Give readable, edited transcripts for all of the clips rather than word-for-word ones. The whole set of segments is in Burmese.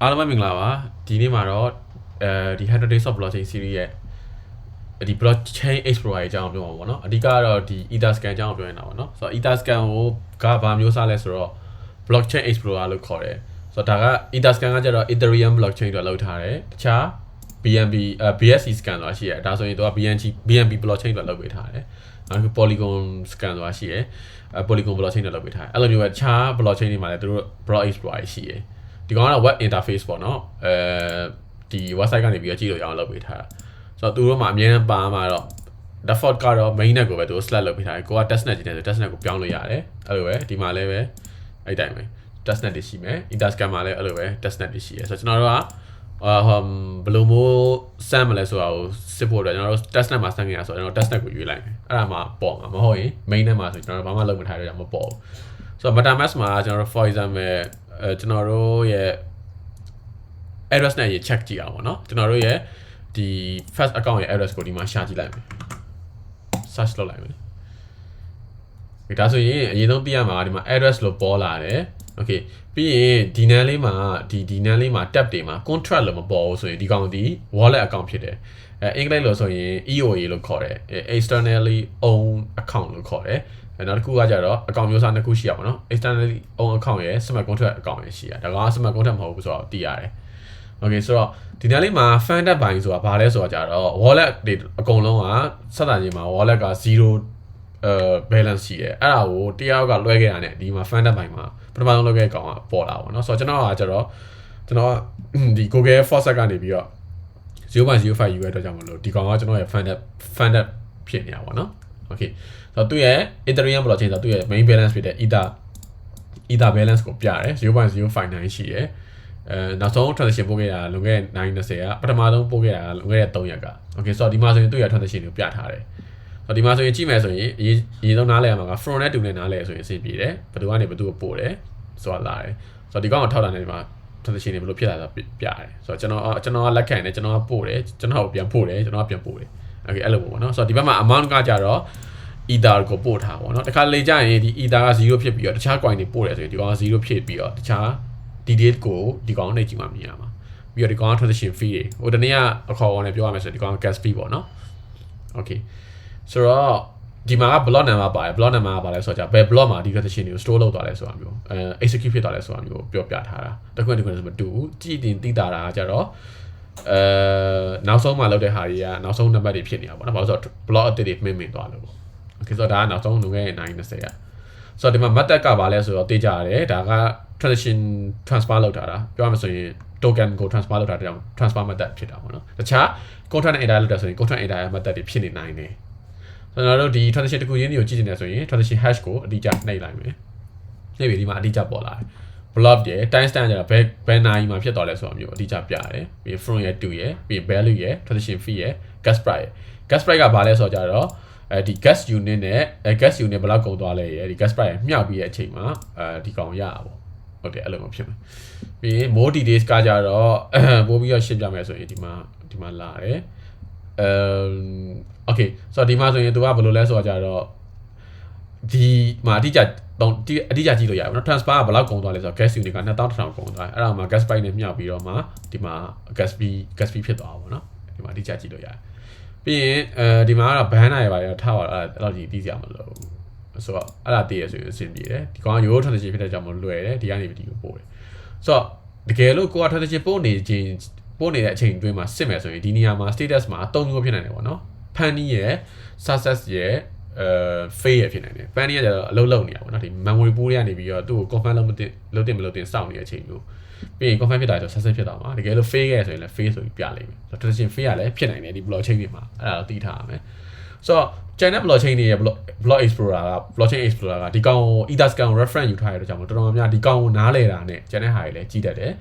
အားလုံးပဲမင်္ဂလာပါဒီနေ့မှာတော့ဒီ 100 days of blockchain series ရဲ့ဒီ blockchain explorer အကြောင်းပြောမှာပေါ့နော်အဓိကတော့ဒီ Etherscan အကြောင်းပြောနေတာပေါ့နော်ဆိုတော့ Etherscan ကိုဘာမျိုးစားလဲဆိုတော့ blockchain explorer လို့ခေါ်တယ်ဆိုတော့ဒါက Etherscan ကကျတော့ Ethereum blockchain တွေလောက်ထားတယ်တခြား BNB BSC scan ဆိုတာရှိရတယ်ဒါဆိုရင်သူက BNB blockchain တွေလောက်ပေးထားတယ်နောက် Polygon scan ဆိုတာရှိတယ်Polygon blockchain တွေလောက်ပေးထားတယ်အဲ့လိုမျိုးပဲတခြား blockchain တွေမှာလည်းသူတို့ block explorer ရှိတယ်ဒီကောင်က web interface ပေါ့နော်ဒီ website ကနေပြီးတော့ကြည့်လို့ရအောင်လုပ်ပေးထားတာဆိုတော့သူတို့မှာအမြဲတမ်းပါမှာတော့ default ကတော့ main net ကိုပဲသူတို့ select လုပ်ပေးထားတယ်ကိုက testnet ကြည့်တယ်ဆို testnet ကိုပြောင်းလို့ရတယ်အဲ့လိုပဲဒီမှာလည်းပဲအဲ့တိုင်းပဲ testnet တွေရှိမယ် Etherscan မှာလည်းအဲ့လိုပဲ testnet တွေရှိတယ်ဆိုတော့ကျွန်တော်တို့ကဘယ်လိုမျိုးစမ်းမလဲဆိုတာကိုစစ်ဖို့အတွက်ကျွန်တော်တို့ testnet မှာစမ်းကြရဆိုတော့ကျွန်တော် testnet ကိုရွေးလိုက်မယ်အဲ့ဒါမှပေါ်မှာမဟုတ်ရင် main net မှာဆိုကျွန်တော်တို့ဘာမှလုပ်မထားရတော့မပေါ်ဘူးဆိုတော့ MetaMask မှာကျွန်တော်တို့ for example ကျွန်တော်တို့ရဲ့ address နဲ့ရေ check ကြည့်အောင်ပေါ့နော်ကျွန်တော်တို့ရဲ့ဒီ first account ရဲ့ address ကိုဒီမှာရှာကြည့်လိုက်မယ် search လုပ်လိုက်မယ်ဒါဆိုရင်အရင်ဆုံးသိရမှာဒီမှာ address လို့ပေါ်လာတယ် okay ပြီးရင်ဒီနန်းလေးမှာဒီနန်းလေးမှာ tab တွေမှာ contract လို့မပေါ်ဘူးဆိုရင်ဒီကောင်ဒီ wallet account ဖြစ်တယ်အင်္ဂလိပ်လို့ဆိုရင် EOA လို့ခေါ်တယ် externally owned account လို့ခေါ်တယ်နောက်တစ်ခုကကြတော့ account မျိုးစားနှစ်ခုရှိရပါတော့ externally owned account ရယ် smart contract account ရယ်ရှိရဒါက smart contract မဟုတ်ဘူးဆိုတော့သိရတယ် okay ဆိုတော့ဒီနေ့လေးမှာ funded buying ဆိုတာဘာလဲဆိုတော့ကြတော့ wallet တွေအကုန်လုံးကစက်တာချင်းမှာ wallet က0balance ရှိတယ်အဲ့ဒါကိုတယောက်ကလွှဲခဲ့တာ ਨੇ ဒီမှာ funded buying မှာပထမဆုံးလွှဲခဲ့ကောင်ကပေါ်လာပါတော့ဆိုတော့ကျွန်တော်ကကြတော့ကျွန်တော်ဒီ Google Faucet ကနေပြီးတော့ 0.05 US တော့ကြောင့်မလို့ဒီကောင်ကကျွန်တော်ရဲ့ funded ဖြစ်နေတာပေါ့နော် okay ဆိုတော့သူရဲ့ Ethereum blockchain ဆိုတော့သူရဲ့ main balance ဖြစ်တဲ့ Ether balance ကိုပြတယ် 0.059 ရှိတယ်နောက်ဆုံး transaction ပို့ခဲ့တာလွန်ခဲ့တဲ့920ကပထမဆုံးပို့ခဲ့တာလွန်ခဲ့တဲ့3ရက်က okay ဆိုတော့ဒီမှာဆိုရင်သူ့ရဲ့ transaction ကိုပြထားတယ်ဆိုတော့ဒီမှာဆိုရင်ကြည့်မယ်ဆိုရင်အရင်ဆုံးနားလဲရမှာက front နဲ့တူနဲ့နားလဲဆိုရင်အဆင်ပြေတယ်ဘယ်သူကနေဘယ်သူကိုပို့တယ်ဆိုတာလာတယ်ဆိုတော့ဒီကောင်ကိုထောက်တာနဲ့ဒီမှာ transaction တွေဘယ်လိုဖြစ်လာတာပြတယ်ဆိုတော့ကျွန်တော်ကလက်ခံတယ်ကျွန်တော်ကပို့တယ်ကျွန်တော်ကိုပြန်ပို့တယ်ကျွန်တော်ကပြန်ပို့တယ် okay အဲ့လိုပေါ့နော်ဆိုတော့ဒီဘက်မှာ amount ကကြတော့ Ether ကိုပို့ထားပါတော့တခါလေကြရင်ဒီ Ether က0ဖြစ်ပြီးတော့တခြား coin တွေပို့တယ်ဆိုရင်ဒီကောင်က0ဖြစ်ပြီးတော့တခြား detail ကိုဒီကောင်နဲ့ကြည့်မှမြင်ရမှာပြီးတော့ဒီကောင်က transaction fee တွေဟိုတနေ့ကအခေါ်အောင်လည်းပြောရမယ်ဆိုရင်ဒီကောင်က gas fee ပေါ့နော် okay ဆိုတော့ဒီမှာက block number ပါတယ် block number ကပါလဲဆိုတော့ဘယ် block မှာဒီ transaction တွေကို store လုပ်သွားလဲဆိုတာမျိုးexecute ဖြစ်သွားလဲဆိုတာမျိုးပြောပြထားတာတခွန်းဆိုမတူဘူးကြည့်တင်သိတာတာကြတော့နောက်ဆုံးမှာလောက်တဲ့ဟာတွေကနောက်ဆုံး number တွေဖြစ်နေတာပေါ့နော်ဘာလို့ဆိုတော့ block အသစ်တွေမှင်သွားလို့ပေါ့ okay ဆိုတော့ဒါကနောက်ဆုံးလွန်ခဲ့တဲ့920ကဆိုတော့ဒီမှာ method ကပါလဲဆိုတော့သိကြရတယ်ဒါက transaction transfer လုပ်ထားတာပြောရမယ်ဆိုရင် token ကို transfer လုပ်တာတဲ့ကြောင့် transfer method ဖြစ်တာပေါ့နော်တခြား contract နဲ့ entire လုပ်တာဆိုရင် contract entire method တွေဖြစ်နေနိုင်တယ်ကျွန်တော်တို့ဒီ transaction တစ်ခုရင်းတွေကိုကြည့်နေတယ်ဆိုရင် transaction hash ကိုအတိအကျနှိပ်လိုက်မယ်နှိပ်ပြီးဒီမှာအတိအကျပေါ်လာတယ် block ရယ် time stamp ကျတော့ဘယ်နာရီမှာဖြစ်သွားလဲဆိုတာမျိုးအတိအကျပြရတယ်ပြီး front ရယ်2ရယ်ပြီး value ရယ် transaction fee ရယ် gas price ရယ် gas price ကဘာလဲဆိုတော့ကြတော့ဒီ gas unit နဲ့ gas unit ဘယ်လောက်ကုန်သွားလဲရယ်ဒီ gas price မြှောက်ပြီးတဲ့အချိန်မှာဒီကောင်ရတာပေါ့ဟုတ်တယ်အဲ့လိုမျိုးဖြစ်မယ်ပြီး more details ကကြတော့ပို့ပြီးတော့ရှင်းပြမယ်ဆိုရင်ဒီမှာလာတယ်okay ဆိုတော့ဒီမှာဆိုရင်သူကဘယ်လိုလဲဆိုတော့ကြတော့ဒီမှာအတိအကျကြည့်လို့ရပါဘူးเนาะ transfer ကဘယ်လောက်ကုန်သွားလဲဆိုတော့ gas unit က2100ကုန်သွားတယ်အဲ့ဒါမှာ gas price နဲ့မြှောက်ပြီးတော့မှဒီမှာ gas fee ဖြစ်သွားပါဘောเนาะဒီမှာအတိအကျကြည့်လို့ရတယ်ပြီးရင်ဒီမှာကတော့ ban နိုင်ပါရောထားပါအဲ့လောက်ကြီးပြီးစရာမလိုဘူးဆိုတော့အဲ့ဒါတည်ရဆိုရင်အဆင်ပြေတယ်ဒီကောင်က euro transaction ဖြစ်တဲ့ကြောင့်မလွယ်တယ်ဒီကနေဒီကိုပို့တယ်ဆိုတော့တကယ်လို့ကိုက transaction ပို့နေတဲ့အချိန်အတွင်းမှာစစ်မယ်ဆိုရင်ဒီနေရာမှာ status မှာ3မျိုးဖြစ်နိုင်တယ်ပေါ့နော် funny ရယ် success ရယ်fail ရယ်ဖြစ်နိုင်တယ် funny ကကျတော့အလုပ်လုပ်နေတာပေါ့နော်ဒီ memory pool တွေကနေပြီးတော့သူ့ကို confirm လုပ်တင်စောင့်နေတဲ့အချိန်မျိုးပြီးရင် confirm ဖြစ်တာဆို success ဖြစ်သွားမှာတကယ်လို့ fail ခဲ့ဆိုရင်လည်း fail ဆိုပြီးပြလိမ့်မယ်ဆိုတော့ transaction fail ကလည်းဖြစ်နိုင်တယ်ဒီ blockchain တွေမှာအဲ့ဒါတော့သိထားရမယ်ဆိုတော့ channel blockchain တွေရဲ့ block explorer က blockchain explorer ကဒီကောင်ကို Etherscan ကို reference ယူထားရတဲ့ကြောင့်တော်တော်များများဒီကောင်ကိုနားလည်တာနဲ့ channel ဟာတွေလည်းကြည့်တတ်တယ်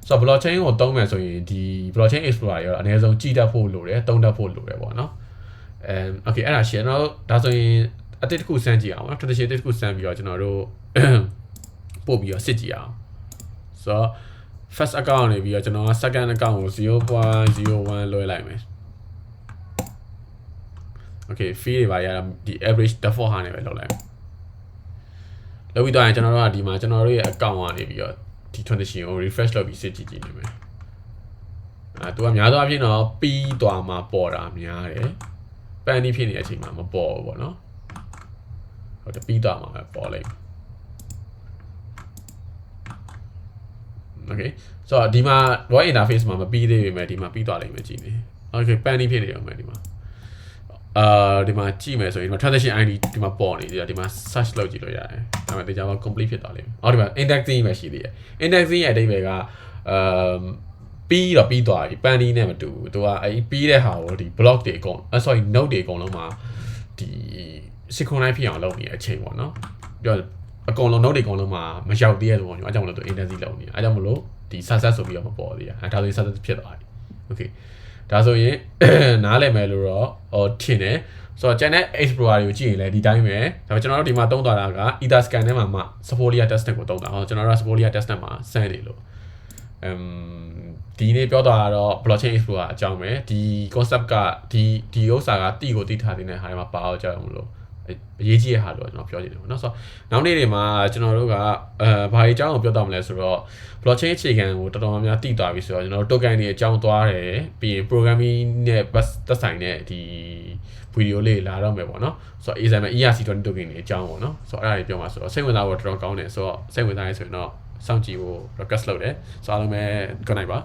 ဆိုတော့ blockchain ကိုသုံးမယ်ဆိုရင်ဒီ blockchain explorer ရောအနည်းဆုံးကြည့်တတ်ဖို့လိုတယ်သုံးတတ်ဖို့လိုတယ်ပေါ့နော်okay အဲ့ဒါရှင်းတော့ဒါဆိုရင်အတစ်တစ်ခုစမ်းကြည့်အောင်နော် transaction တစ်ခုစမ်းပြီးတော့ကျွန်တော်တို့ပို့ပြီးတော့စစ်ကြည့်အောင်ဆိုတော့ first account နေပြီးတော့ကျွန်တော်က second account ကို 0.01 လွှဲလိုက်မယ် okay fee တွေပါရဒီ average default ဟာနေပဲလောက်လိုက်မယ်လောက်ပြီးတော့ကျွန်တော်တို့ကဒီမှာကျွန်တော်တို့ရဲ့ account ကနေပြီးတော့ဒီ ဒီ transition ကို refresh လုပ်ပြီးစစ်ကြည့်နေမယ်သူကများသောအားဖြင့်တော့ပြီးသွားမှာပေါ်တာများတယ်ပန်ဒီဖြစ်နေတဲ့အချိန်မှာမပေါ်ဘူးပေါ့နော်ဟုတ်တယ်ပြီးသွားမှာပဲပေါ်လိုက် okay ဆိုတော့ဒီမှာ void interface မှာမပြီးသေးပေမဲ့ဒီမှာပြီးသွားလိမ့်မယ်ကြည့်နေ okay ပန်ဒီဖြစ်နေအောင်မယ်ဒီမှာဒီမှာကြည့်မယ်ဆိုရင်ဒီမှာ transaction ID ဒီမှာပေါ်နေသေးတယ်ဒီမှာ search လုပ်ကြည့်လို့ရတယ်ဒါပေမဲ့တရားမှာ complete ဖြစ်သွားလိမ့်မယ်ဒီမှာ indexing ပဲရှိသေးတယ် indexing ရဲ့အဓိပ္ပာယ်ကပြီးတော့ပြီးသွားပြီပန်ဒီနဲ့မတူဘူးသူကပြီးတဲ့ဟာကိုဒီ block တွေအကုန်sorry node တွေအကုန်လုံးမှာဒီ synchronize ဖြစ်အောင်လုပ်နေတဲ့အချိန်ပေါ့နော်ပြောအကုန်လုံး node တွေအကုန်လုံးမှာမရောက်သေးတဲ့ပုံမျိုးအဲကြောင့်မလို့သူ indexing လုပ်နေတာအဲကြောင့်မလို့ဒီ success ဆိုပြီးတော့မပေါ်သေးဘူးဒါဆိုရင် success ဖြစ်သွားပြီ okay ဒါဆိုရင်နားလည်မယ်လို့တော့ထင်တယ်ဆိုတော့ channel explorer တွေကိုကြည့်ရင်လည်းဒီတိုင်းပဲဒါပေမဲ့ကျွန်တော်တို့ဒီမှာသုံးသွားတာက Etherscan ထဲမှာမှ Sepolia testnet ကိုသုံးတာဟောကျွန်တော်တို့က Sepolia testnet မှာစမ်းနေလို့ဒီနေ့ပြောသွားတာတော့ blockchain explorer အကြောင်းပဲဒီ concept ကဒီဥစ္စာကတိကိုတိထားတဲ့ဟာတွေမှာပါအောင်ကြောက်အောင်လို့အရေးကြီးတဲ့ဟာလို့ကျွန်တော်ပြောချင်တယ်ပေါ့နော်ဆိုတော့နောက်နေ့တွေမှာကျွန်တော်တို့ကဘာတွေအကြောင်းကိုပြောတော့မလဲဆိုတော့ blockchain အခြေခံကိုတော်တော်များများတည်သွားပြီဆိုတော့ကျွန်တော်တို့ token တွေအကြောင်းသွားတယ်ပြီးရင် programming နဲ့သက်ဆိုင်တဲ့ဒီ video လေးလာတော့မယ်ပေါ့နော်ဆိုတော့ example ERC20 token တွေအကြောင်းပေါ့နော်ဆိုတော့အဲ့ဒါတွေပြောမှာဆိုတော့စိတ်ဝင်စားဖို့တော်တော်ကောင်းတယ်ဆိုတော့စိတ်ဝင်စားရဲဆိုရင်တော့စောင့်ကြည့်ဖို့ request လုပ်တယ်ဆိုတော့အားလုံးပဲ good night ပါ